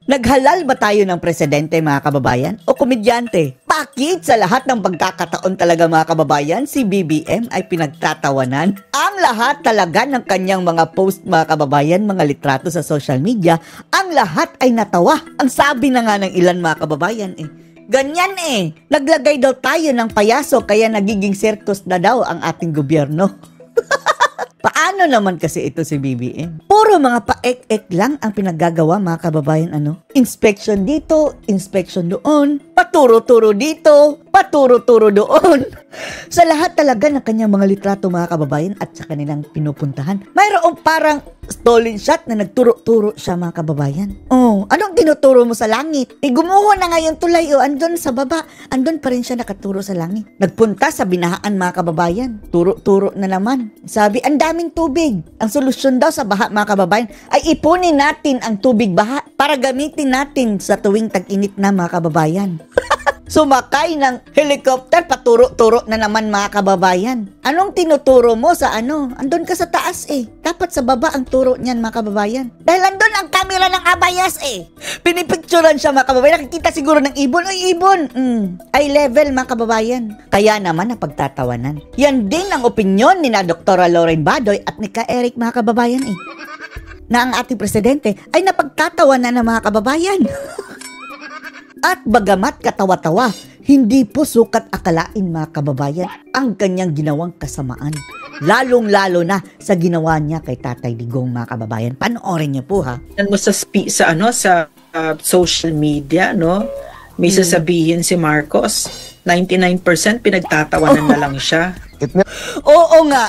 Naghalal ba tayo ng presidente mga kababayan o komedyante? Bakit sa lahat ng pagkakataon talaga mga kababayan, si BBM ay pinagtatawanan? Ang lahat talaga ng kanyang mga post mga kababayan, mga litrato sa social media, ang lahat ay natawa. Ang sabi na nga ng ilan mga kababayan ganyan naglagay daw tayo ng payaso kaya nagiging circus na daw ang ating gobyerno. Paano naman kasi ito si BBM? Puro mga paek-ek lang ang pinaggagawa mga kababayan Inspection dito, inspection doon, paturo-turo dito, paturo-turo doon. Sa lahat talaga ng kanyang mga litrato mga kababayan at sa kanilang pinupuntahan, mayroong parang stolen shot na nagturo-turo siya mga kababayan. Oh, anong tinuturo mo sa langit? Gumuho na ngayon tulay andun sa baba. Andun pa rin siya nakaturo sa langit. Nagpunta sa binahaan mga kababayan. Turo-turo na naman. Sabi, ang daming tubig. Ang solusyon daw sa baha mga kababayan ay ipunin natin ang tubig baha para gamitin natin sa tuwing tag-init na mga kababayan. Sumakay ng helicopter, paturo-turo na naman mga kababayan. Anong tinuturo mo sa Andun ka sa taas Dapat sa baba ang turo niyan mga kababayan. Dahil andun ang camera ng abayas Pinipicturan siya mga kababayan. Nakikita siguro ng ibon. Ay ibon! Eye level mga kababayan. Kaya naman ang pagtatawanan. Yan din ang opinyon ni na Dr. Lauren Badoy at ni Ka Eric mga kababayan na ang ating presidente ay napagtatawanan ng mga kababayan. At bagamat katawa-tawa, hindi po sukat akalain mga kababayan ang kanyang ginawang kasamaan. Lalong-lalo na sa ginawa niya kay Tatay Digong mga kababayan. Panoorin niyo po ha. Mo sa social media, no? May sasabihin si Marcos, 99% pinagtatawanan na lang siya. Oo nga.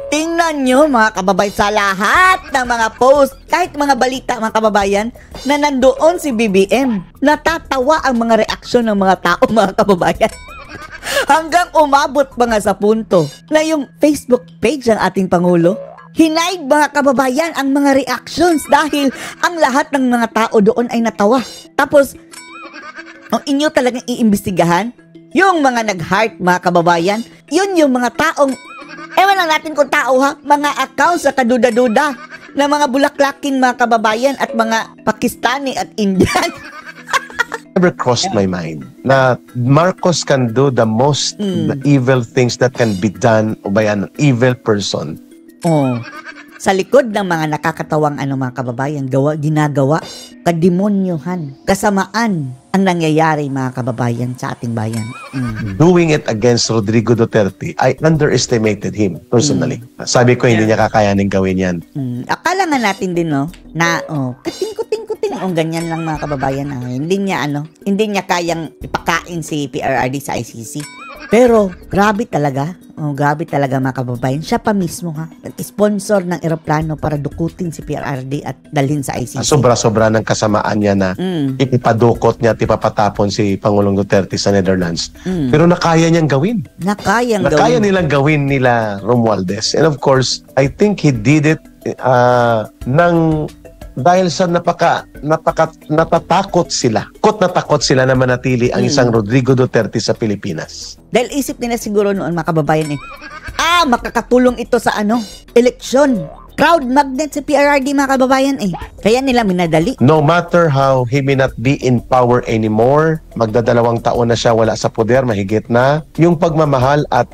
Tingnan nyo mga kababayan sa lahat ng mga post, kahit mga balita mga kababayan, na nandoon si BBM. Natatawa ang mga reaksyon ng mga tao mga kababayan. Hanggang umabot pa nga sa punto na yung Facebook page ng ating Pangulo, hinaig mga kababayan ang mga reactions dahil ang lahat ng mga tao doon ay natawa. Tapos, ang inyo talagang iimbestigahan, yung mga nag-heart mga kababayan, yun yung mga taong ewan lang natin kung tao mga accounts sa kaduda-duda na mga bulaklakin mga kababayan at mga Pakistani at Indian. Never crossed my mind na Marcos can do the most evil things that can be done by an evil person. Sa likod ng mga nakakatawang mga kababayan, ginagawa, kademonyohan, kasamaan ang nangyayari mga kababayan sa ating bayan. Doing it against Rodrigo Duterte, I underestimated him personally. Sabi ko hindi niya kakayanin gawin yan. Akala nga natin din na kuting-kuting ganyan lang mga kababayan hindi niya kayang ipakain si PRRD sa ICC. Pero grabe talaga mga kababayan. Siya pa mismo nag-sponsor ng eroplano para dukutin si PRRD at dalhin sa ICC. Sobra-sobra ng kasamaan niya na ipadukot niya at ipapatapon si Pangulong Duterte sa Netherlands. Pero nakaya niyang gawin. Nakaya nilang gawin nila Romualdez. And of course, I think he did it dahil sa natatakot sila. Natakot sila na manatili ang isang Rodrigo Duterte sa Pilipinas. Dahil isip nila siguro noon mga kababayan makakatulong ito sa eleksyon. Crowd magnet si PRRD mga kababayan Kaya nila minadali. No matter how he may not be in power anymore, magdadalawang taon na siya wala sa poder, mahigit na, yung pagmamahal at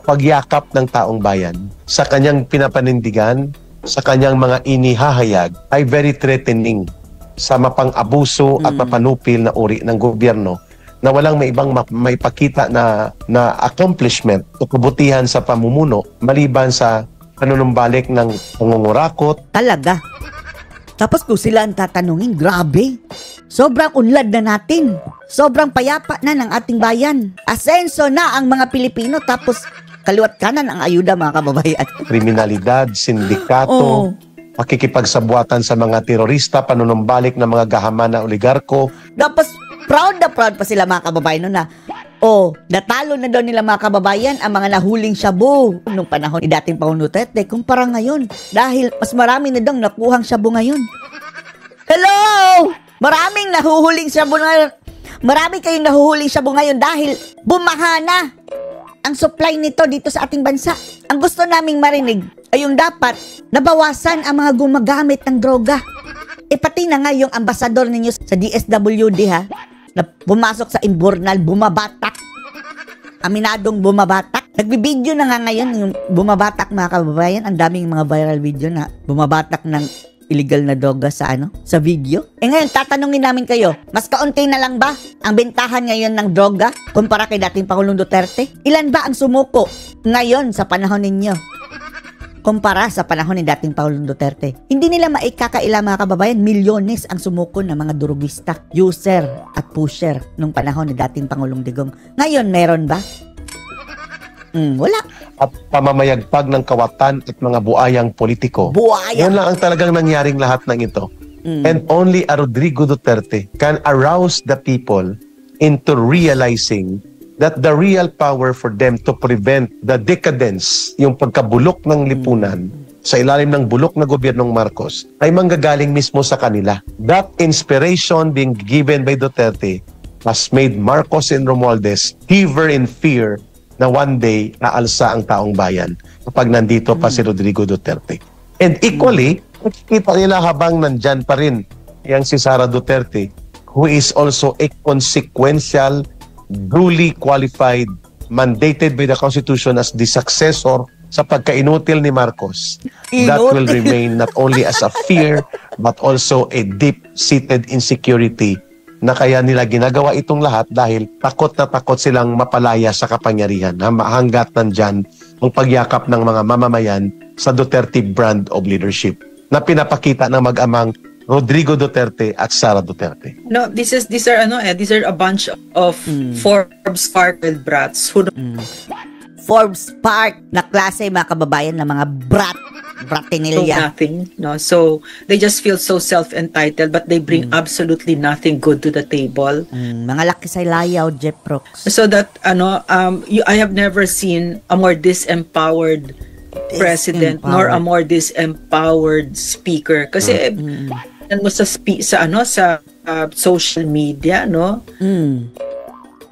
pagyakap ng taong bayan sa kanyang pinapanindigan, sa kanyang mga inihahayag ay very threatening sa mapang-abuso at mapanupil na uri ng gobyerno na walang may ibang maipakita na accomplishment o kabutihan sa pamumuno maliban sa panunumbalik ng pangungurakot. Talaga. Tapos kung sila ang tatanungin, grabe. Sobrang unlad na natin. Sobrang payapa na ng ating bayan. Asenso na ang mga Pilipino tapos kaliwat kanan ang ayuda mga kababayan. Kriminalidad, sindikato, pakikipagsabuatan sa mga terorista, panunumbalik ng mga gahaman na oligarko. Tapos proud pa sila mga kababayan na natalo na daw nila mga kababayan ang mga nahuling shabu nung panahon ni dating Pangulong Duterte kumpara ngayon. Dahil mas marami na daw nakuhang shabu ngayon. Hello! Maraming nahuhuling shabu ngayon. Marami kayong nahuhuling shabu ngayon dahil bumaha na ang supply nito dito sa ating bansa. Ang gusto naming marinig ay yung dapat nabawasan ang mga gumagamit ng droga. Pati na nga yung ambasador ninyo sa DSWD ha, na pumasok sa Imbornal, bumabatak. Aminadong bumabatak. Nagbibideo na nga ngayon yung bumabatak mga kababayan. Ang daming mga viral video na bumabatak ng illegal na droga sa sa video. Ngayon, tatanungin namin kayo, mas kaunti na lang ba ang bentahan ngayon ng droga kumpara kay dating Pangulong Duterte? Ilan ba ang sumuko ngayon sa panahon ninyo kumpara sa panahon ni dating Pangulong Duterte? Hindi nila maikakaila mga kababayan, milyones ang sumuko ng mga durugista, user at pusher nung panahon ni dating Pangulong Digong. Ngayon, meron ba? Wala. At pamamayagpag ng kawatan at mga buayang politiko. Buaya. Yan lang ang talagang nangyaring lahat ng ito. And only a Rodrigo Duterte can arouse the people into realizing that the real power for them to prevent the decadence, yung pagkabulok ng lipunan sa ilalim ng bulok na gobyernong Marcos, ay manggagaling mismo sa kanila. That inspiration being given by Duterte has made Marcos and Romualdez shiver in fear na one day aalsa ang taong bayan kapag nandito pa si Rodrigo Duterte. And equally, nakikita nila habang nandyan pa rin yang si Sara Duterte, who is also a consequential, duly qualified, mandated by the Constitution as the successor sa pagkainutil ni Marcos. That will remain not only as a fear but also a deep-seated insecurity na kaya nila ginagawa itong lahat dahil takot na takot silang mapalaya sa kapangyarihan hanggat nandyan ang pagyakap ng mga mamamayan sa Duterte brand of leadership na pinapakita ng mag-amang Rodrigo Duterte at Sara Duterte. No, these are a bunch of Forbes sparkled brats who Forbes Park na klase mga kababayan na mga bratinilya. nothing, no. So they just feel so self-entitled, but they bring absolutely nothing good to the table. Mga laki sa layaw, Jeff Brooks. So that I have never seen a more disempowered president nor a more disempowered speaker. Kasi mo sa social media, no?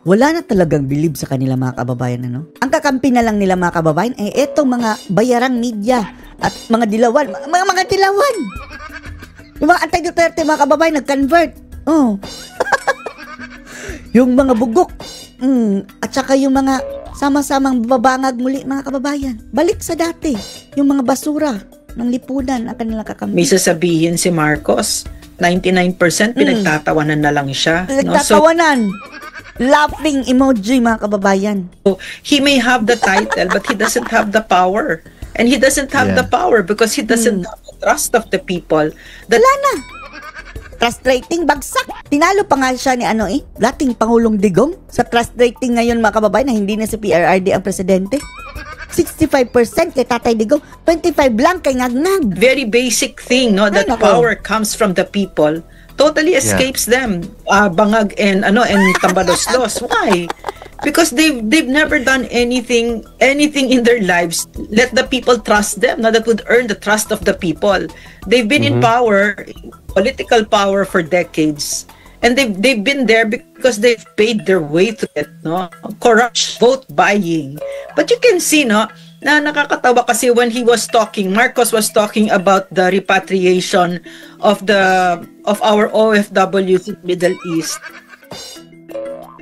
Wala na talagang bilib sa kanila mga kababayan, ano? Ang kakampi na lang nila mga kababayan ay etong mga bayarang media at mga dilawan. Mga dilawan! Yung mga anti-Duterte mga kababayan nag-convert. Oh. Yung mga bugok. At saka yung mga sama-samang babangag muli mga kababayan. Balik sa dati. Yung mga basura ng lipunan ang kanilang kakampi. May sasabihin si Marcos, 99% pinagtatawanan na lang siya. No? Pinagtatawanan. Laughing emoji mga kababayan. So he may have the title but he doesn't have the power. And he doesn't have the power because he doesn't have the trust of the people. Wala na. Trust rating bagsak. Tinalo pa nga siya ni dating Pangulong Digong sa trust rating ngayon mga kababayan na hindi na si PRRD ang presidente. 65% kay Tatay Digong, 25 lang kay Ngagnag. Very basic thing, no, that power comes from the people. Totally escapes them. Bangag and Tambaloslos. Why? Because they've never done anything in their lives. Let the people trust them. Now that would earn the trust of the people. They've been in power, political power for decades. And they've been there because they've paid their way to it, no? Corrupt vote buying. But you can see, no, na nakakatawa kasi when Marcos was talking about the repatriation of our OFWs in Middle East.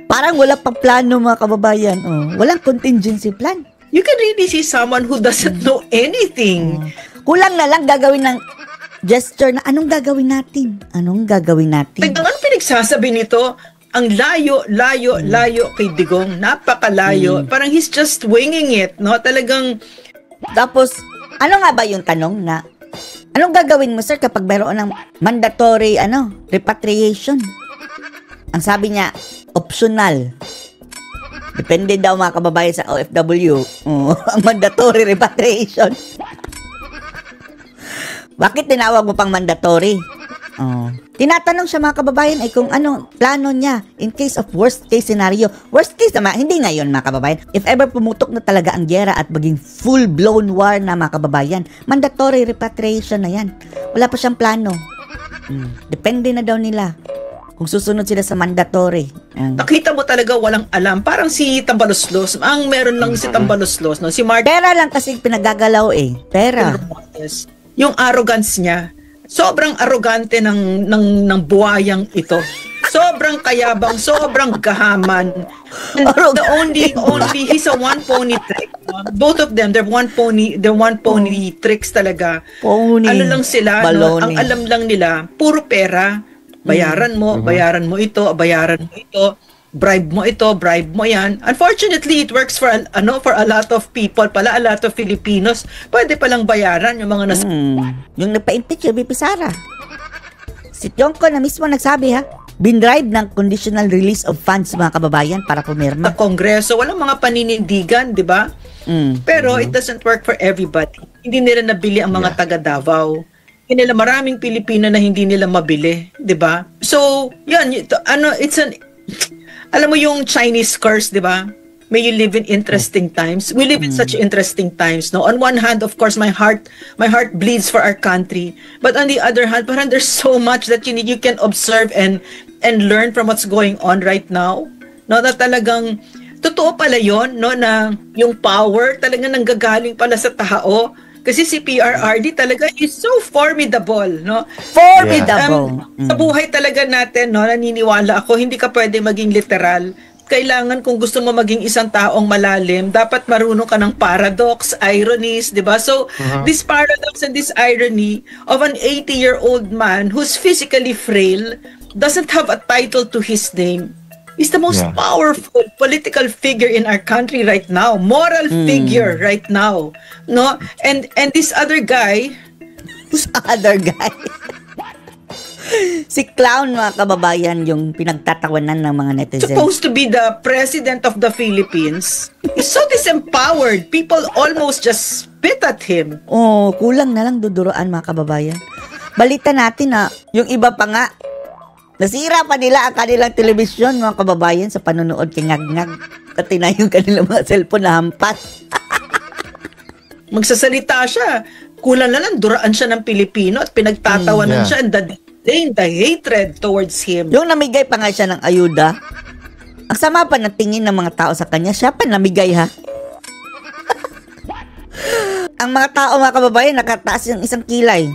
Parang wala pang plano mga kababayan. Walang contingency plan. You can really see someone who doesn't know anything. Kulang na lang gagawin ng gesture na anong gagawin natin? Anong gagawin natin? Ano pinagsasabi nito? Ang layo kay Digong. Napakalayo. Parang he's just winging it, no? Talagang... Tapos, ano nga ba yung tanong na, anong gagawin mo, sir, kapag mayroon ng mandatory, repatriation? Ang sabi niya, optional. Depende daw mga kababayan sa OFW. Ang mandatory repatriation. Bakit tinawag mo pang mandatory? Tinatanong siya mga kababayan ay kung anong plano niya in case of worst case scenario. Worst case naman, hindi ngayon mga kababayan. If ever pumutok na talaga ang gyera at maging full-blown war na mga kababayan, mandatory repatriation na yan. Wala pa siyang plano. Depende na daw nila kung susunod sila sa mandatory. Nakita mo talaga walang alam. Parang si Tambaloslos. Ang meron lang si Tambaloslos, no? Si Mark. Pera lang kasi pinagagalaw Pera. Yung arrogance niya. sobrang arrogante ng buhayang ito. Sobrang kayabang, sobrang gahaman. And the only he's a one pony trick. Both of them, they're one pony tricks talaga. Pony. Ano lang sila, no? Baloney. Ang alam lang nila, puro pera. Bayaran mo ito, bribe mo ito, bribe mo yan. Unfortunately, it works for a lot of people pala, a lot of Filipinos. Pwede palang bayaran yung mga Yung nagpa-impeach yung VP Sara. Si Tiongko na mismo nagsabi ha, binribe ng conditional release of funds mga kababayan para pumirma. sa Kongreso, walang mga paninindigan, di ba? Pero it doesn't work for everybody. Hindi nila nabili ang mga taga Davao. Hindi nila maraming Pilipino na hindi nila mabili, di ba? So, yan, alam mo yung Chinese curse, di ba? May you live in interesting times. We live in such interesting times, no? On one hand, of course, my heart bleeds for our country. But on the other hand, parang there's so much that you can observe and learn from what's going on right now. No, na talagang totoo pala 'yon, no, na yung power talagang nanggagaling pala sa tao. Kasi si PRRD talaga is so formidable, no? Formidable. Sa buhay talaga natin, no, naniniwala ako, hindi ka pwede maging literal. Kailangan kung gusto mo maging isang taong malalim, dapat marunong ka ng paradox, ironies, di ba? So, this paradox and this irony of an 80-year-old man who's physically frail, doesn't have a title to his name, is the most powerful political figure in our country right now, moral figure right now, no? And this other guy, si Clown mga kababayan yung pinagtatawanan ng mga netizens. supposed to be the president of the Philippines, is so disempowered. People almost just spit at him. Oh, kulang na lang duduroan mga kababayan. Balita natin na yung iba pa nga, nasira pa nila ang kanilang telebisyon mga kababayan sa panonood kay Ngag-Ngag. Pati na yung kanilang mga cellphone na hampas. Magsasalita siya, kulang na lang duraan siya ng Pilipino at pinagtatawanan siya and the hatred towards him. Yung namigay pa nga siya ng ayuda, ang sama pa ng tingin ng mga tao sa kanya, siya pa namigay ha. Ang mga tao mga kababayan, nakataas yung isang kilay.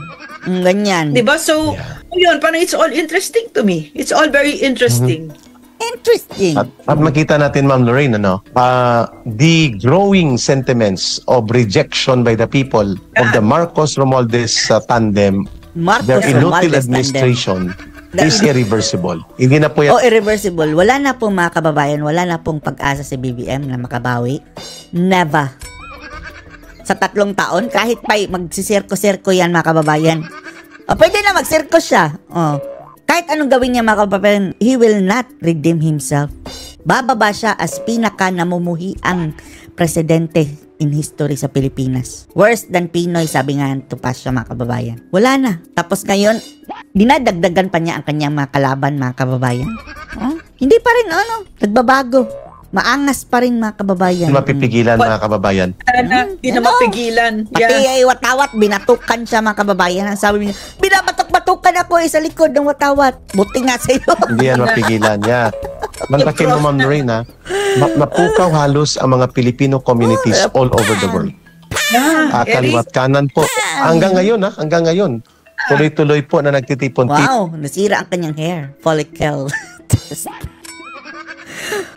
Ganyan. Diba? So, yun, parang it's all interesting to me. It's all very interesting. Interesting. At makita natin, Ma'am Lorraine, the growing sentiments of rejection by the people of the Marcos Romualdez tandem, their inutile administration is irreversible. Hindi na po yan. Irreversible. Wala na pong mga kababayan, wala na pong pag-asa si BBM na makabawi. Never. Sa 3 taon, kahit pa magsisirko-sirko yan mga kababayan. Pwede na magsirko siya. Kahit anong gawin niya mga kababayan, he will not redeem himself. Bababa siya as pinaka namumuhiang presidente in history sa Pilipinas. Worse than Pinoy, sabi nga tupas siya mga kababayan. Wala na. Tapos ngayon, dinadagdagan pa niya ang kanyang mga kalaban mga kababayan. Hindi pa rin nagbabago. Maangas pa rin mga kababayan. Mapipigilan mga kababayan. Hindi na mapigilan. Pati watawat, binatukan siya mga kababayan. Ang sabi niya, binabatok-batukan ako sa likod ng watawat. Buti nga sa'yo. Hindi yan mapigilan. Mantakin mo, Ma'am Lorraine, napukaw halos ang mga Filipino communities all over the world. Kaliwat kanan po. Hanggang ngayon. Tuloy-tuloy po na nagtitipon. Wow, nasira ang kanyang hair follicle.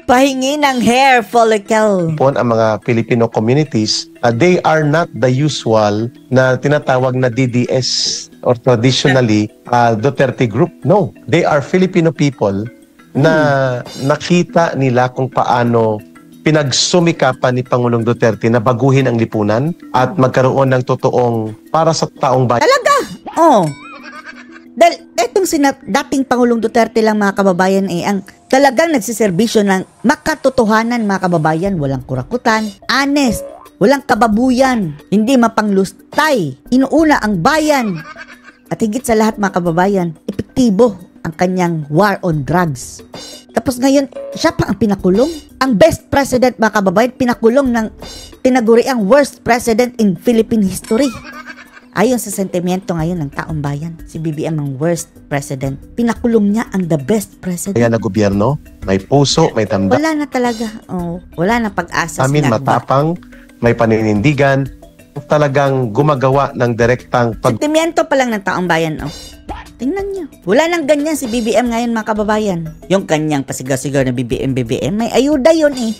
Pahingi ng hair follicle. Ang mga Filipino communities, they are not the usual na tinatawag na DDS or traditionally Duterte group. No, they are Filipino people na nakita nila kung paano pinagsumikapan ni Pangulong Duterte na baguhin ang lipunan at magkaroon ng totoong para sa taong bayan. Talaga? Dahil etong dating Pangulong Duterte lang mga kababayan ang talagang nagsiservisyo ng makatotohanan mga kababayan. Walang kurakutan, honest, walang kababuyan, hindi mapanglustay, inuuna ang bayan. At higit sa lahat mga kababayan, epektibo ang kanyang war on drugs. Tapos ngayon, siya pa ang pinakulong. Ang best president mga kababayan, pinakulong ng tinaguri ang worst president in Philippine history. Ayon sa sentimiento ngayon ng taong bayan, si BBM ang worst president. Pinakulong niya ang the best president. Kaya na gobyerno, may puso, may damdamin. Wala na talaga. Wala na pag-asa. Matapang, may paninindigan, talagang gumagawa ng direktang Sentimiento pa lang ng taong bayan, oh. Tingnan niyo. Wala nang ganyan si BBM ngayon, mga kababayan. Yung kanyang pasigaw-sigaw na BBM, may ayuda yun eh.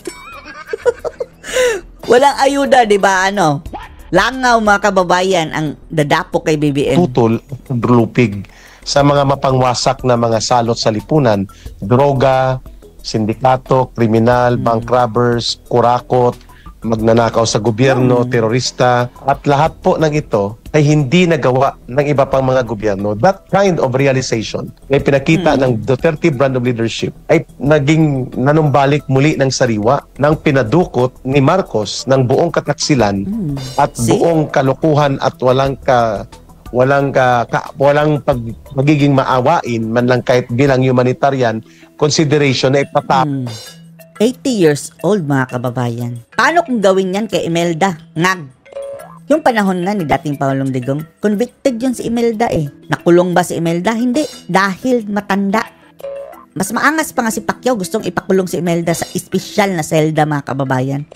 Walang ayuda, di ba? Ano? Langaw, mga kababayan, ang dadapo kay BBM. tutol, lupig sa mga mapangwasak na mga salot sa lipunan, droga, sindikato, kriminal, bank robbers, kurakot, magnanakaw sa gobyerno, terorista, at lahat po ng ito ay hindi nagawa ng iba pang mga gobyerno. That kind of realization ay pinakita ng Duterte brand of leadership ay naging nanumbalik muli ng sariwa ng pinadukot ni Marcos ng buong kataksilan at buong kalokohan at walang magiging maawain man lang kahit bilang humanitarian consideration na ipatap 80 years old, mga kababayan. Paano kung gawin yan kay Imelda? Ngag. Yung panahon na ni dating Pangulong Digong, convicted yun si Imelda eh. Nakulong ba si Imelda? Hindi. Dahil matanda. Mas maangas pa nga si Pacquiao, gustong ipakulong si Imelda sa espesyal na selda, mga kababayan.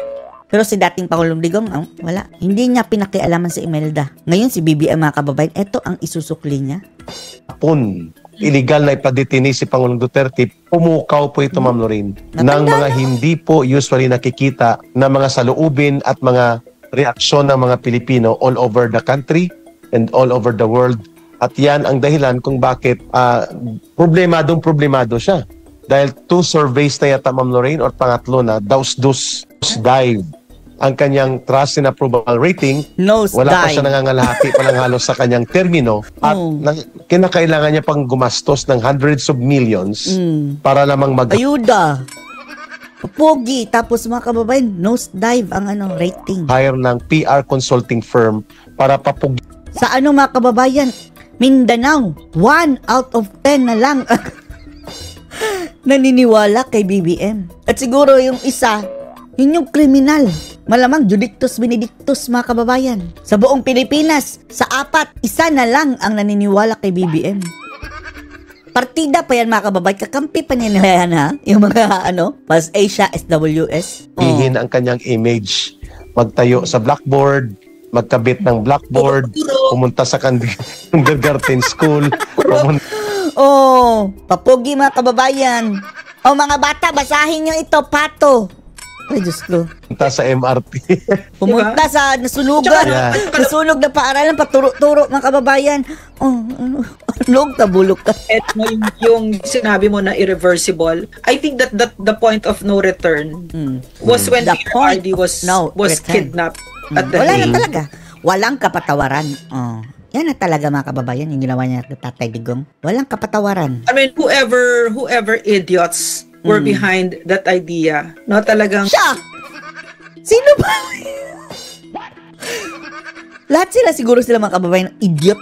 Pero si dating Pangulong Digong, wala. Hindi niya pinakialaman si Imelda. Ngayon si BBM, mga kababayan, eto ang isusukli niya. Illegal na ipadetini si Pangulong Duterte, pumukaw po ito, Ma'am Lorraine, ng mga hindi po usually nakikita na mga saloobin at mga reaksyon ng mga Pilipino all over the country and all over the world. At yan ang dahilan kung bakit problemado siya. Dahil 2 surveys na yata, Ma'am Lorraine, or pangatlo na, daus dive ang kanyang trust and approval rating. Wala pa siya nangangalahati pa lang halos sa kanyang termino at kinakailangan niya pang gumastos ng hundreds of millions para lamang ayuda. Pogi. Tapos, mga kababayan, nosedive ang rating. Hire ng PR consulting firm para papugi. Sa mga kababayan, Mindanao, 1 out of 10 na lang naniniwala kay BBM. At siguro yung isa, yun yung kriminal. Malamang Judictus Benedictus, mga kababayan. Sa buong Pilipinas, sa 4, isa na lang ang naniniwala kay BBM. Partida pa yan, mga kababayan. Kakampi pa nila yan, ha? Yung mga, Pulse Asia, SWS. Ihin ang kanyang image. Magtayo sa blackboard, magkabit ng blackboard, pumunta sa kindergarten school, papogi, mga kababayan. Mga bata, basahin nyo ito, pato. Ay, Diyos ko. Pumunta sa MRT. Pumunta sa nasunugan. Nasunog na paaralan, paturo-turo, mga kababayan. Tabulok ka. At yung sinabi mo na irreversible, I think that the point of no return was when PRRD was kidnapped at the Wala na talaga. Walang kapatawaran. Yan na talaga, mga kababayan, yung ginawa niya kay Tatay Digong. Walang kapatawaran. I mean, whoever idiots were behind that idea, talagang siya! Sino ba? Lahat siguro sila, mga kababayan, idiot.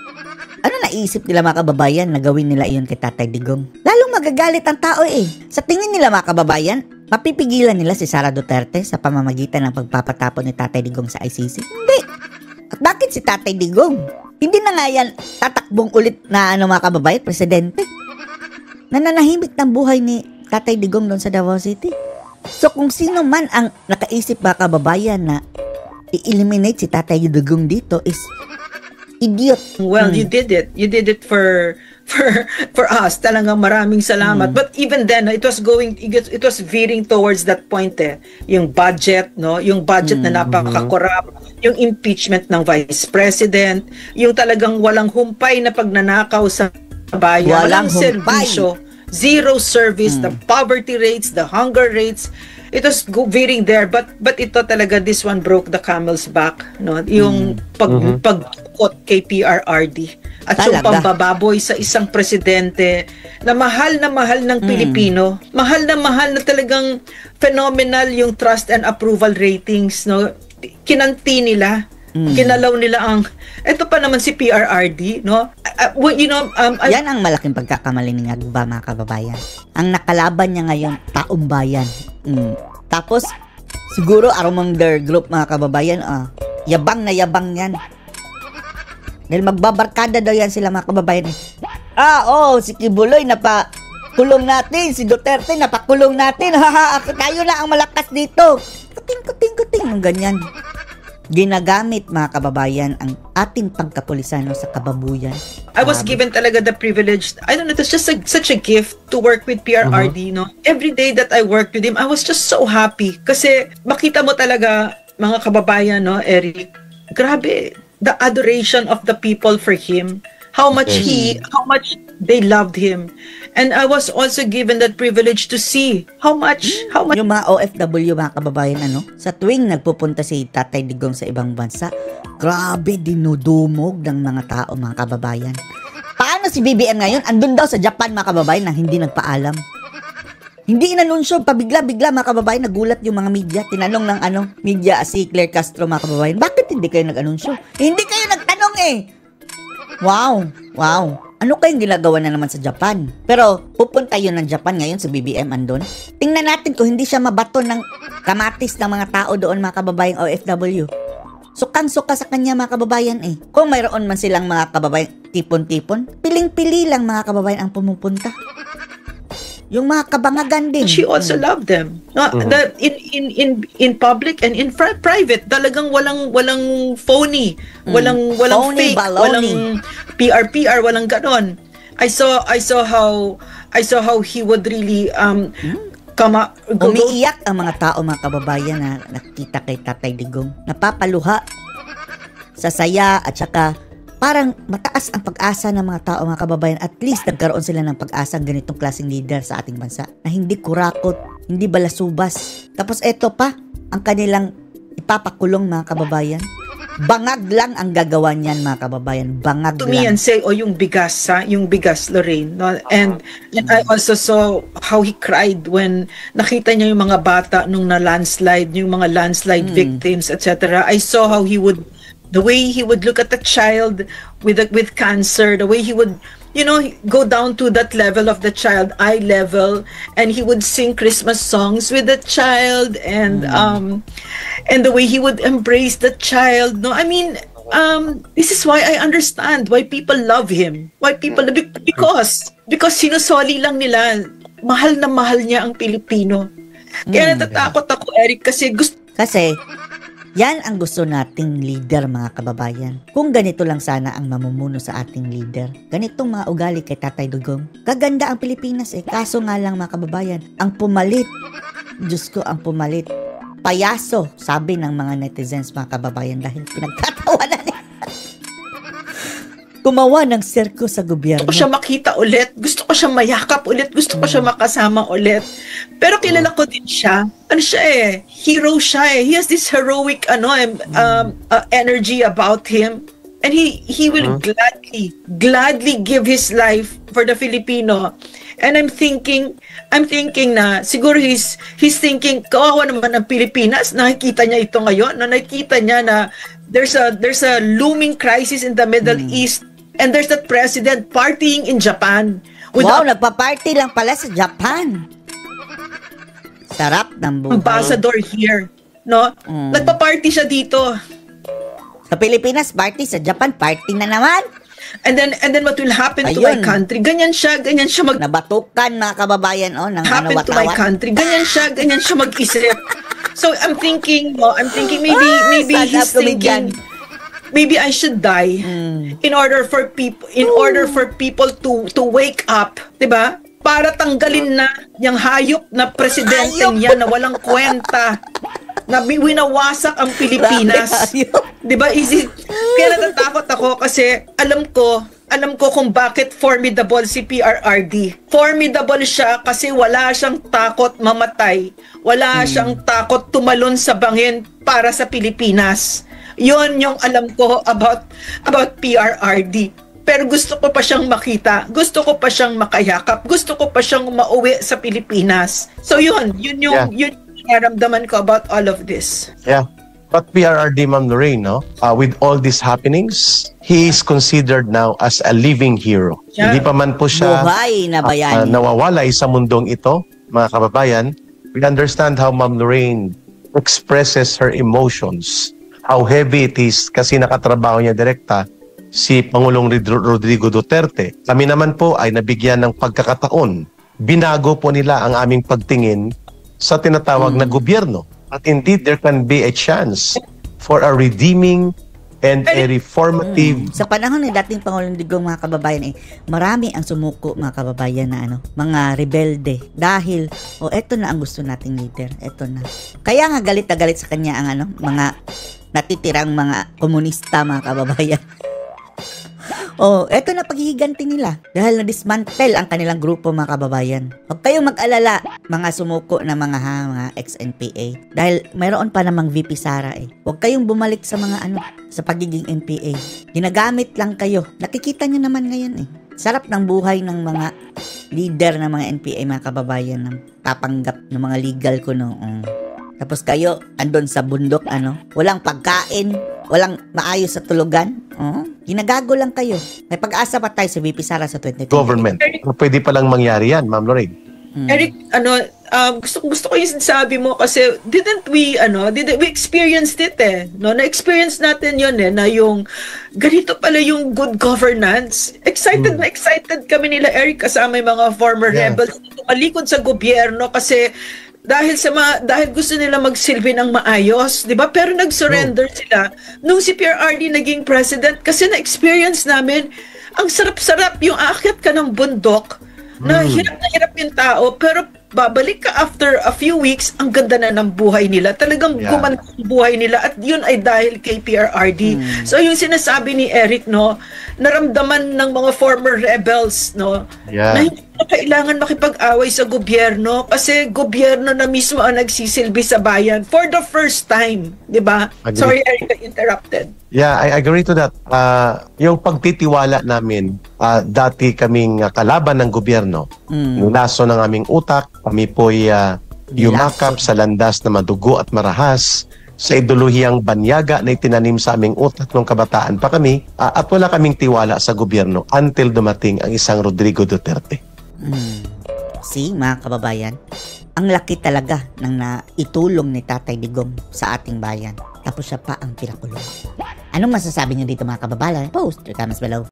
Ano naisip nila, mga kababayan, na gawin nila iyon kay Tatay Digong? Lalong magagalit ang tao eh. Sa tingin nila, mga kababayan, mapipigilan nila si Sara Duterte sa pamamagitan ng pagpapatapon ni Tatay Digong sa ICC? Hindi. At bakit si Tatay Digong? Hindi na nga yan tatakbong ulit na mga kababayan, presidente. Nananahimik ng buhay ni Tatay Digong doon sa Davao City. So kung sino man ang nakaisip, mga kababayan, na i-eliminate si Tatay Digong dito is idiot. Well, you did it. You did it for us. Talagang maraming salamat. But even then, it was veering towards that point eh. Yung budget, yung budget na napaka-corrupt, yung impeachment ng Vice President, yung talagang walang humpay na pagnanakaw sa bayan, walang serbisyo, zero service, the poverty rates, the hunger rates, it was veering there, but ito talaga, this one broke the camel's back, yung pagkot kay PRRD at yung pambababoy sa isang presidente na mahal ng Pilipino, mahal na talagang phenomenal yung trust and approval ratings, kinanti nila. Kinalaw nila eto pa naman si PRRD, yan ang malaking pagkakamali ni Ngagba, mga kababayan. Ang nakalaban niya ngayon, taong bayan. Tapos, siguro among their group, mga kababayan, yabang na yabang yan. Dahil magbabarkada daw yan sila, mga kababayan. Si Kibuloy, napakulong natin. Si Duterte, napakulong natin. Tayo na ang malakas dito. Kuting, ganyan. Ginagamit, mga kababayan, ang ating pagkapulisano sa kababuyan. I was given talaga the privilege. I don't know, it's just such a gift to work with PRRD, no? Every day that I worked with him, I was just so happy. Kasi makita mo talaga, mga kababayan, no, Eric, grabe, the adoration of the people for him. How much they loved him. And I was also given that privilege to see how much Yung mga OFW, mga kababayan, sa tuwing nagpupunta si Tatay Digong sa ibang bansa, grabe dinudumog ng mga tao, mga kababayan. Paano si BBM ngayon? Andun daw sa Japan, mga kababayan, na hindi nagpaalam. Hindi inanunsyo, pabigla-bigla, mga kababayan, nagulat yung mga media. Tinanong ng media si Claire Castro, mga kababayan, bakit hindi kayo nag-anunsyo? Hindi kayo nagtanong eh! Wow! Ano kayong ginagawa na naman sa Japan? Pero pupunta yun ng Japan ngayon sa BBM andun. Tingnan natin kung hindi siya mabato ng kamatis ng mga tao doon, mga kababayang OFW. Sukang-suka sa kanya, mga kababayan eh. Kung mayroon man silang mga kababayan tipon-tipon, piling-pili lang, mga kababayan, ang pumupunta. Yung mga kabangagan din. She also loved them. No, that in public and in private, talagang walang phony, walang Phony, fake, baloney. walang PR, walang ganon. I saw how he would really come up. Umiiyak ang mga tao, mga kababayan, na nakita kay Tatay Digong. Napapaluha sa saya at saka parang mataas ang pag-asa ng mga tao, mga kababayan. At least nagkaroon sila ng pag-asa ng ganitong klaseng leader sa ating bansa na hindi kurakot, hindi balasubas. Tapos eto pa, ang kanilang ipapakulong, mga kababayan. Bangag lang ang gagawa niyan, mga kababayan. Bangag to lang. me and say, yung bigas, Lorraine. No? And I also saw how he cried when nakita niya yung mga bata nung na-landslide, yung mga landslide victims, etc. I saw how the way he would look at the child with cancer, the way he would, go down to that level of the child, eye level, and he would sing Christmas songs with the child, and the way he would embrace the child. No, I mean, this is why I understand why people love him. Why people because sinusoli lang nila, mahal na mahal niya ang Pilipino. Kaya natatakot ako, Eric, kasi yan ang gusto nating leader, mga kababayan. Kung ganito lang sana ang mamumuno sa ating leader, ganitong mga ugali kay Tatay Digong, kaganda ang Pilipinas eh. Kaso nga lang, mga kababayan, ang pumalit, Diyos ko, ang pumalit, payaso, sabi ng mga netizens, mga kababayan, dahil pinagtatawanan niya. Gumawa ng serko sa gobyerno. Gusto ko siya makita ulit. Gusto ko siya mayakap ulit. Gusto ko siya makasama ulit. Pero kilala ko din siya. Hero siya eh. He has this heroic energy about him. And he will gladly give his life for the Filipino. And I'm thinking na siguro he's thinking, kawawa naman ang Pilipinas. Nakikita niya ito ngayon. Nakikita niya na there's a looming crisis in the Middle East. And there's that president partying in Japan. Wow, nagpa-party lang pala sa Japan. Sarap ng buhay. Ambassador here, no? Nagpa-party siya dito. Sa Pilipinas, party. Sa Japan, party na naman. And then what will happen to my country? Ganyan siya nabatukan, mga kababayan, ng happen to my country. Ganyan siya mag-isip. So I'm thinking maybe he's thinking, maybe I should die in order for people to wake up, 'di ba? Para tanggalin na yung hayop na presidente niya na walang kwenta, na winawasak ang Pilipinas. 'Di ba? Kaya natatakot ako kasi alam ko kung bakit formidable si PRRD. Formidable siya kasi wala siyang takot mamatay. Wala siyang takot tumalon sa bangin para sa Pilipinas. Yon yung alam ko about PRRD. Pero gusto ko pa siyang makita. Gusto ko pa siyang makayakap. Gusto ko pa siyang mauwi sa Pilipinas. So yun yung naramdaman ko about all of this. Yeah. But PRRD, Ma'am Lorraine, with all these happenings, he is considered now as a living hero. Yeah. Hindi pa man po siya buhay na bayani. nawawalay sa mundong ito, mga kababayan. We understand how Ma'am Lorraine expresses her emotions, how heavy it is kasi nakatrabaho niya direkta si Pangulong Rodrigo Duterte. Kami naman po ay nabigyan ng pagkakataon. Binago po nila ang aming pagtingin sa tinatawag na gobyerno. At indeed, there can be a chance for a redeeming and a reformative. Sa panahon ni dating Pangulong Digong, mga kababayan, marami ang sumuko, mga kababayan, na mga rebelde. Dahil, eto na ang gusto nating leader. Eto na. Kaya nga galit na galit sa kanya ang mga natitirang mga komunista, mga kababayan. Eto na paghihiganti nila. Dahil na-dismantle ang kanilang grupo, mga kababayan. Huwag kayong mag-alala, mga sumuko na mga ex-NPA. Dahil mayroon pa namang VP Sara Huwag kayong bumalik sa mga sa pagiging NPA. Ginagamit lang kayo. Nakikita nyo naman ngayon Sarap ng buhay ng mga leader ng mga NPA, mga kababayan, ng tapanggap ng mga legal ko noon. Tapos kayo, andon sa bundok, walang pagkain, walang maayos sa tulugan. Ginagago lang kayo. May pag-asa pa tayo sa VP Sara sa 2020. Government. Pwede palang mangyari yan, Ma'am Lorraine. Eric, gusto ko yung sinasabi mo kasi didn't we experienced it no? Na-experience natin yun na yung ganito pala yung good governance. Excited na excited kami nila, Eric, kasama yung mga former rebels na tumalikod sa gobyerno kasi dahil gusto nila magsilbi ng maayos, 'di ba? Pero nag-surrender sila nung si PRRD naging president kasi na-experience namin ang sarap-sarap yung aakyat ka ng bundok na hirap yung tao, pero babalik ka after a few weeks, ang ganda na ng buhay nila. Talagang gumanda ang buhay nila at yun ay dahil kay PRRD. So yung sinasabi ni Eric, naramdaman ng mga former rebels, na hindi na kailangan makipag-away sa gobyerno kasi gobyerno na mismo ang nagsisilbi sa bayan for the first time, di ba? Sorry, Eric, I interrupted. Yeah, I agree to that. Yung pagtitiwala namin, dati kaming kalaban ng gobyerno, yung laso ng aming utak, kami po'y yumakap sa landas na madugo at marahas, sa ideolohiyang banyaga na itinanim sa aming utak nung kabataan pa kami, at wala kaming tiwala sa gobyerno until dumating ang isang Rodrigo Duterte. See, mga kababayan, ang laki talaga ng naitulong ni Tatay Digong sa ating bayan. Tapos siya pa ang pinakulong. Anong masasabi niyo dito, mga kababayan? Post your comments below.